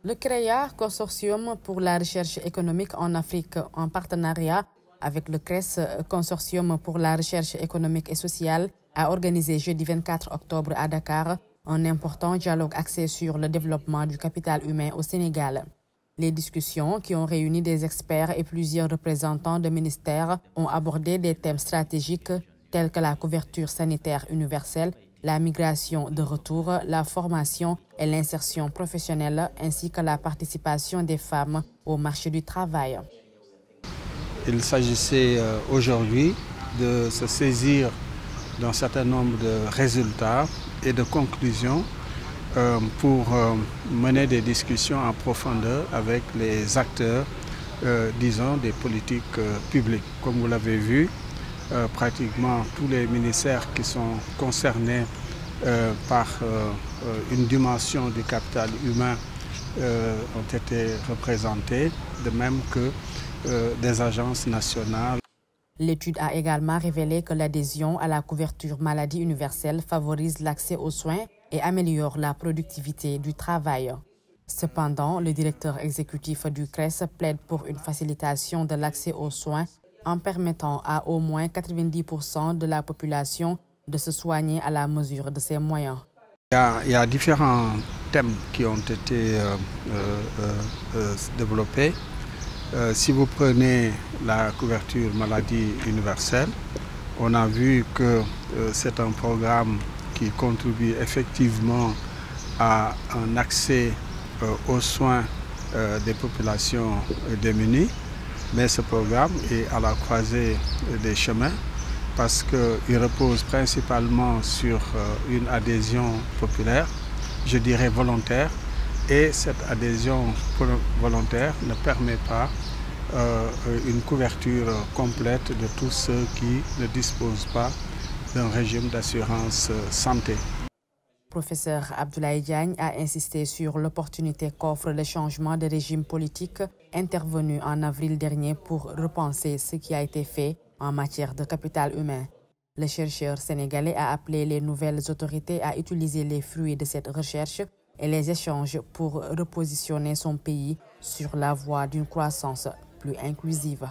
Le CREA, Consortium pour la recherche économique en Afrique, en partenariat avec le CRES, Consortium pour la recherche économique et sociale, a organisé jeudi 24 octobre à Dakar un important dialogue axé sur le développement du capital humain au Sénégal. Les discussions, qui ont réuni des experts et plusieurs représentants de ministères, ont abordé des thèmes stratégiques tels que la couverture sanitaire universelle, la migration de retour, la formation et l'insertion professionnelle, ainsi que la participation des femmes au marché du travail. Il s'agissait aujourd'hui de se saisir d'un certain nombre de résultats et de conclusions pour mener des discussions en profondeur avec les acteurs, disons, des politiques publiques. Comme vous l'avez vu, pratiquement tous les ministères qui sont concernés par une dimension du capital humain ont été représentés, de même que des agences nationales. L'étude a également révélé que l'adhésion à la couverture maladie universelle favorise l'accès aux soins et améliore la productivité du travail. Cependant, le directeur exécutif du CRES plaide pour une facilitation de l'accès aux soins en permettant à au moins 90% de la population de se soigner à la mesure de ses moyens. Il y a différents thèmes qui ont été développés. Si vous prenez la couverture maladie universelle, on a vu que c'est un programme qui contribue effectivement à un accès aux soins des populations démunies. Mais ce programme est à la croisée des chemins parce qu'il repose principalement sur une adhésion populaire, je dirais volontaire, et cette adhésion volontaire ne permet pas une couverture complète de tous ceux qui ne disposent pas d'un régime d'assurance santé. Professeur Abdoulaye Diagne a insisté sur l'opportunité qu'offre le changement de régime politique intervenu en avril dernier pour repenser ce qui a été fait en matière de capital humain. Le chercheur sénégalais a appelé les nouvelles autorités à utiliser les fruits de cette recherche et les échanges pour repositionner son pays sur la voie d'une croissance plus inclusive.